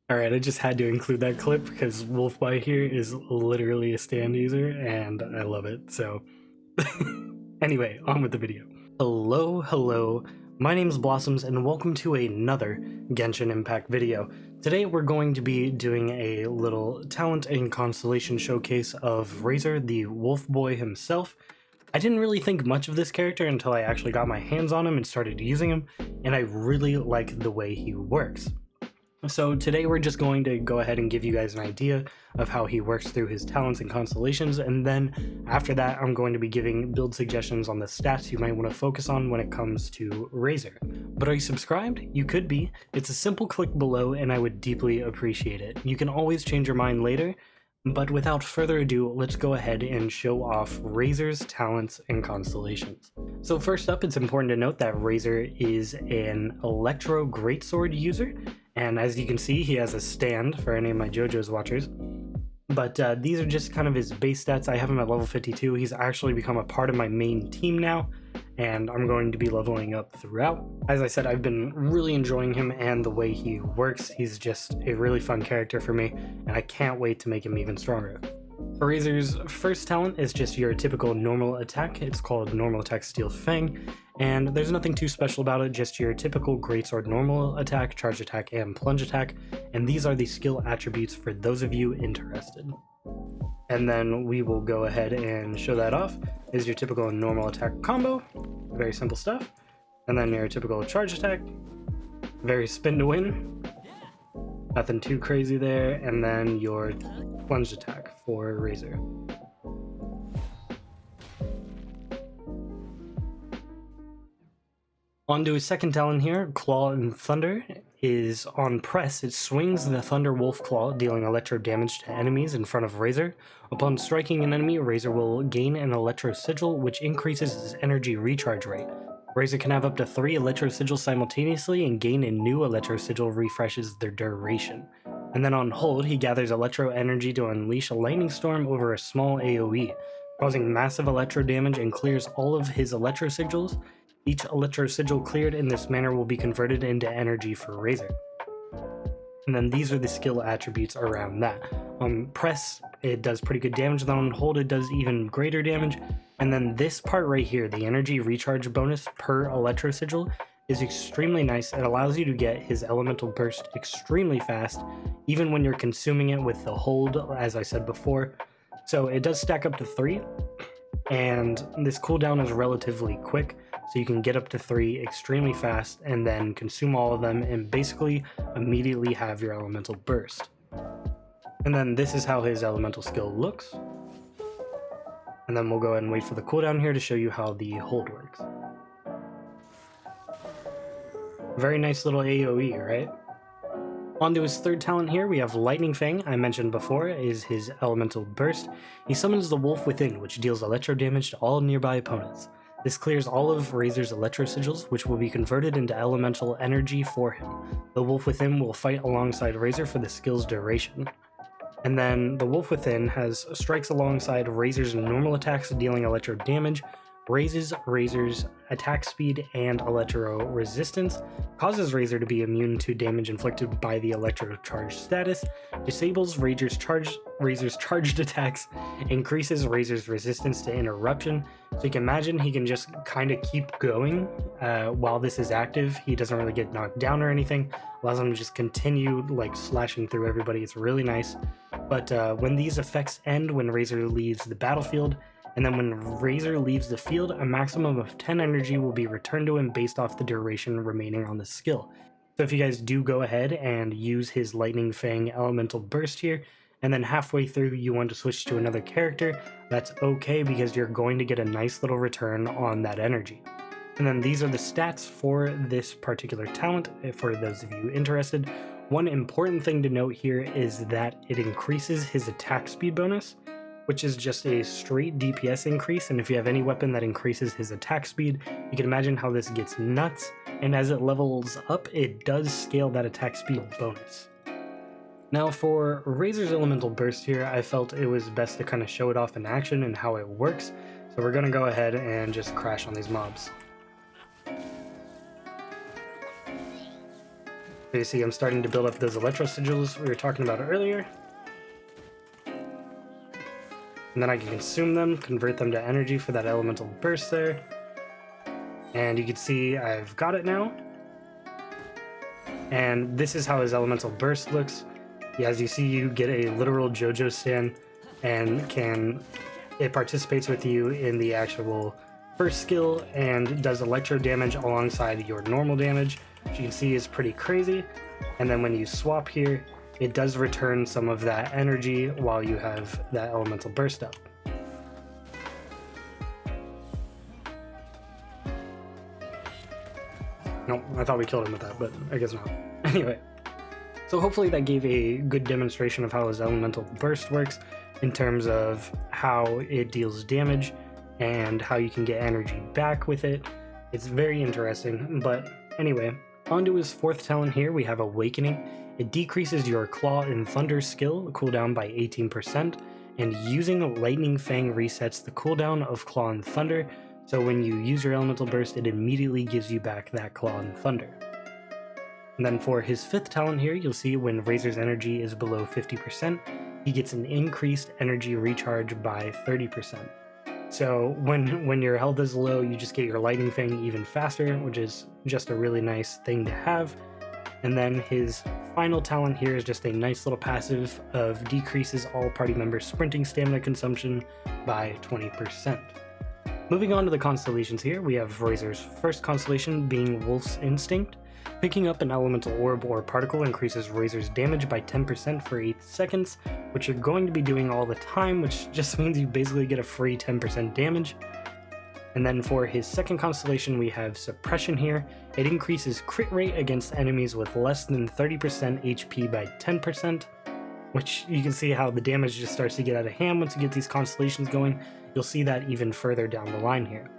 Alright, I just had to include that clip because Wolfboy here is literally a stand user and I love it, so... Anyway, on with the video. Hello, my name's Blossoms and welcome to another Genshin Impact video. Today we're going to be doing a little talent and constellation showcase of Razor, the Wolfboy himself. I didn't really think much of this character until I actually got my hands on him and started using him, and I really like the way he works. So today we're just going to go ahead and give you guys an idea of how he works through his talents and constellations, and then after that I'm going to be giving build suggestions on the stats you might want to focus on when it comes to Razor. But are you subscribed? You could be. It's a simple click below and I would deeply appreciate it. You can always change your mind later, but without further ado, let's go ahead and show off Razor's talents and constellations. So first up, it's important to note that Razor is an Electro Greatsword user, and as you can see, he has a stand for any of my JoJo's watchers. But these are just kind of his base stats. I have him at level 52. He's actually become a part of my main team now, and I'm going to be leveling up throughout. As I said, I've been really enjoying him and the way he works. He's just a really fun character for me, and I can't wait to make him even stronger. Razor's first talent is just your typical normal attack. It's called Normal Attack Steel Fang, and there's nothing too special about it, just your typical Greatsword normal attack, charge attack, and plunge attack, and these are the skill attributes for those of you interested. And then we will go ahead and show that off. Is your typical normal attack combo, very simple stuff, and then your typical charge attack, very spin to win, nothing too crazy there, and then your plunge attack for Razor. On to his second talent here, Claw and Thunder, is on press. It swings the Thunder Wolf Claw, dealing electro damage to enemies in front of Razor. Upon striking an enemy, Razor will gain an Electro Sigil, which increases his energy recharge rate. Razor can have up to 3 Electro Sigils simultaneously, and gain a new Electro Sigil refreshes their duration. And then on hold, he gathers Electro Energy to unleash a Lightning Storm over a small AoE, causing massive Electro damage and clears all of his Electro Sigils. Each Electro Sigil cleared in this manner will be converted into energy for Razor. And then these are the skill attributes around that. On press, it does pretty good damage, then on hold it does even greater damage. And then this part right here, the energy recharge bonus per Electro Sigil, is extremely nice. It allows you to get his elemental burst extremely fast, even when you're consuming it with the hold, as I said before. So it does stack up to 3, and this cooldown is relatively quick, so you can get up to 3 extremely fast and then consume all of them and basically immediately have your elemental burst. And then this is how his elemental skill looks. And then we'll go ahead and wait for the cooldown here to show you how the hold works. Very nice little AoE, right? On to his third talent here, we have Lightning Fang, I mentioned before, is his elemental burst. He summons the Wolf Within, which deals electro damage to all nearby opponents. This clears all of Razor's Electro Sigils, which will be converted into elemental energy for him. The Wolf Within will fight alongside Razor for the skill's duration. And then the Wolf Within has strikes alongside Razor's normal attacks, dealing electro damage, raises Razor's attack speed and electro resistance, causes Razor to be immune to damage inflicted by the electro charge status, disables Razor's charged attacks, increases Razor's resistance to interruption. So you can imagine he can just kind of keep going while this is active. He doesn't really get knocked down or anything, allows him to just continue like slashing through everybody. It's really nice. But when these effects end, when Razor leaves the battlefield, and then when Razor leaves the field, a maximum of 10 energy will be returned to him based off the duration remaining on the skill. So if you guys do go ahead and use his Lightning Fang elemental burst here, and then halfway through you want to switch to another character, that's okay because you're going to get a nice little return on that energy. And then these are the stats for this particular talent, for those of you interested. One important thing to note here is that it increases his attack speed bonus, which is just a straight DPS increase, and if you have any weapon that increases his attack speed, you can imagine how this gets nuts, and as it levels up, it does scale that attack speed bonus. Now for Razor's elemental burst here, I felt it was best to kind of show it off in action and how it works, so we're going to go ahead and just crash on these mobs. So you see I'm starting to build up those electro sigils we were talking about earlier. And then I can consume them, convert them to energy for that elemental burst there. And you can see I've got it now. And this is how his elemental burst looks. As you see, you get a literal JoJo stand, and it participates with you in the actual first skill and does electro damage alongside your normal damage, which you can see is pretty crazy. And then when you swap here, it does return some of that energy while you have that elemental burst up. Nope, I thought we killed him with that, but I guess not. Anyway, so hopefully that gave a good demonstration of how his elemental burst works in terms of how it deals damage and how you can get energy back with it. It's very interesting, but anyway, onto his fourth talent here, we have Awakening. It decreases your Claw and Thunder skill cooldown by 18%, and using Lightning Fang resets the cooldown of Claw and Thunder, so when you use your elemental burst, it immediately gives you back that Claw and Thunder. And then for his fifth talent here, you'll see when Razor's energy is below 50%, he gets an increased energy recharge by 30%. So when your health is low, you just get your Lightning Fang even faster, which is just a really nice thing to have. And then his final talent here is just a nice little passive of decreases all party members' sprinting stamina consumption by 20%. Moving on to the constellations here, we have Razor's first constellation being Wolf's Instinct. Picking up an elemental orb or particle increases Razor's damage by 10% for 8 seconds, which you're going to be doing all the time, which just means you basically get a free 10% damage. And then for his second constellation, we have Suppression here. It increases crit rate against enemies with less than 30% HP by 10%, which you can see how the damage just starts to get out of hand once you get these constellations going. You'll see that even further down the line here.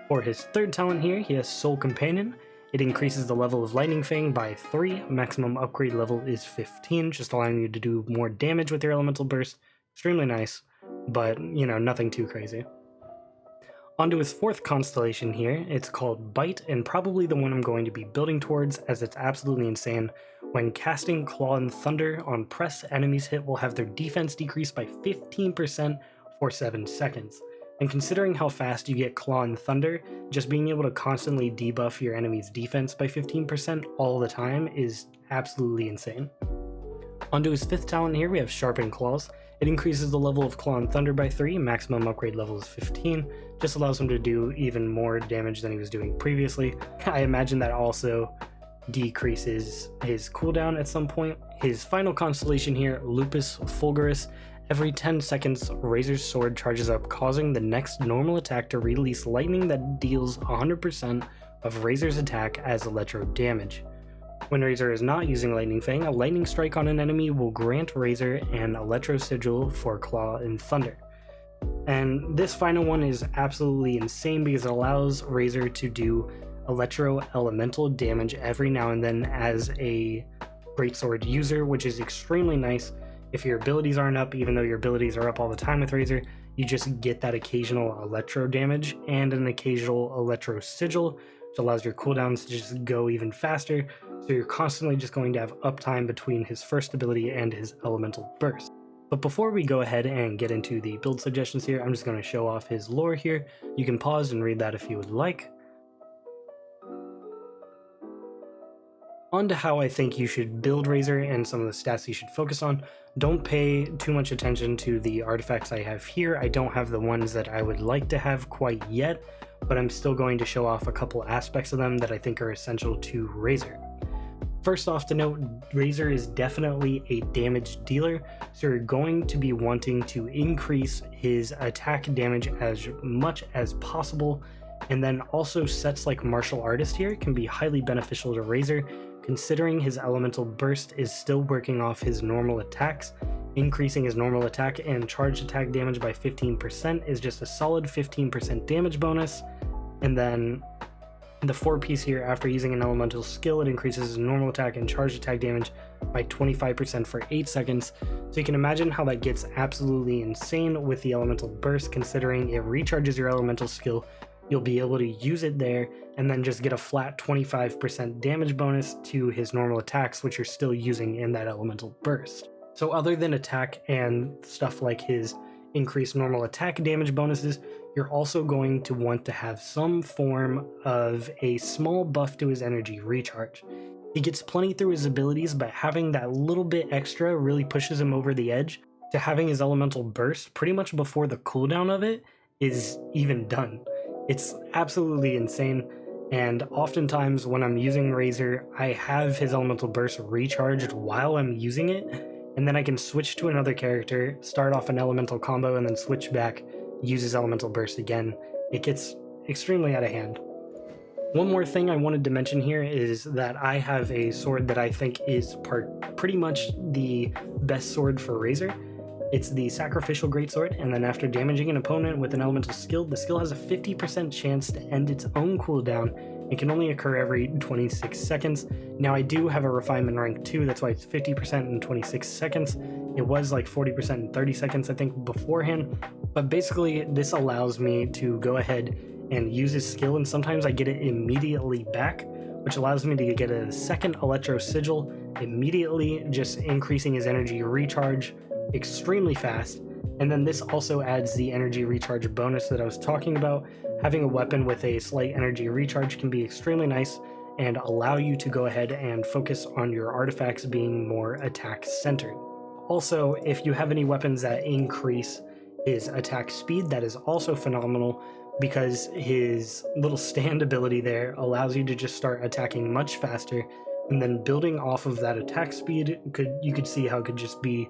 For his third talent here, he has Soul Companion. It increases the level of Lightning Fang by 3, maximum upgrade level is 15, just allowing you to do more damage with your elemental burst. Extremely nice, but you know, nothing too crazy. Onto his fourth constellation here, it's called Bite, and probably the one I'm going to be building towards, as it's absolutely insane. When casting Claw and Thunder on press, enemies hit will have their defense decrease by 15% for 7 seconds. And considering how fast you get Claw and Thunder, just being able to constantly debuff your enemy's defense by 15% all the time is absolutely insane. Onto his fifth talent here, we have Sharpened Claws. It increases the level of Claw and Thunder by 3, maximum upgrade level is 15, just allows him to do even more damage than he was doing previously. I imagine that also decreases his cooldown at some point. His final constellation here, Lupus Fulgurus. Every 10 seconds, Razor's sword charges up, causing the next normal attack to release lightning that deals 100% of Razor's attack as electro damage. When Razor is not using Lightning Fang, a lightning strike on an enemy will grant Razor an electro sigil for Claw and Thunder. And this final one is absolutely insane because it allows Razor to do electro elemental damage every now and then as a greatsword user, which is extremely nice. If your abilities aren't up, even though your abilities are up all the time with Razor, you just get that occasional electro damage and an occasional electro sigil, which allows your cooldowns to just go even faster. So you're constantly just going to have uptime between his first ability and his elemental burst. But before we go ahead and get into the build suggestions here, I'm just going to show off his lore here. You can pause and read that if you would like. On to how I think you should build Razor and some of the stats you should focus on. Don't pay too much attention to the artifacts I have here. I don't have the ones that I would like to have quite yet, but I'm still going to show off a couple aspects of them that I think are essential to Razor. First off to note, Razor is definitely a damage dealer, so you're going to be wanting to increase his attack damage as much as possible, and then also sets like Martial Artist here can be highly beneficial to Razor, considering his elemental burst is still working off his normal attacks. Increasing his normal attack and charged attack damage by 15% is just a solid 15% damage bonus, and then the 4-piece here, after using an elemental skill, it increases his normal attack and charged attack damage by 25% for 8 seconds. So you can imagine how that gets absolutely insane with the elemental burst, considering it recharges your elemental skill you'll be able to use it there and then just get a flat 25% damage bonus to his normal attacks, which you're still using in that elemental burst. So other than attack and stuff like his increased normal attack damage bonuses, you're also going to want to have some form of a small buff to his energy recharge. He gets plenty through his abilities, but having that little bit extra really pushes him over the edge to having his elemental burst pretty much before the cooldown of it is even done. It's absolutely insane, and oftentimes when I'm using Razor, I have his elemental burst recharged while I'm using it, and then I can switch to another character, start off an elemental combo, and then switch back, use his elemental burst again. It gets extremely out of hand. One more thing I wanted to mention here is that I have a sword that I think is pretty much the best sword for Razor. It's the Sacrificial Greatsword, and then after damaging an opponent with an elemental skill, the skill has a 50% chance to end its own cooldown. It can only occur every 26 seconds. Now I do have a refinement rank 2, that's why it's 50% in 26 seconds. It was like 40% in 30 seconds I think beforehand, but basically this allows me to go ahead and use his skill, and sometimes I get it immediately back, which allows me to get a second Electro Sigil immediately, just increasing his energy recharge extremely fast. And then this also adds the energy recharge bonus that I was talking about. Having a weapon with a slight energy recharge can be extremely nice and allow you to go ahead and focus on your artifacts being more attack centered. Also, if you have any weapons that increase his attack speed, that is also phenomenal, because his little stand ability there allows you to just start attacking much faster, and then building off of that attack speed, you could see how it could just be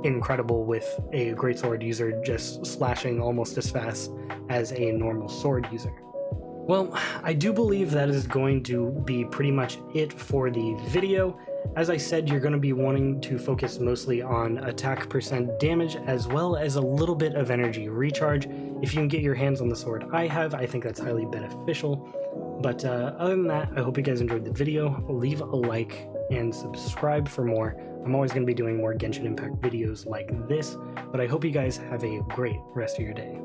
incredible with a greatsword user just slashing almost as fast as a normal sword user. Well, I do believe that is going to be pretty much it for the video. As I said, you're going to be wanting to focus mostly on attack percent damage as well as a little bit of energy recharge. If you can get your hands on the sword I have, I think that's highly beneficial. But other than that, I hope you guys enjoyed the video. Leave a like and subscribe for more. I'm always going to be doing more Genshin Impact videos like this, but I hope you guys have a great rest of your day.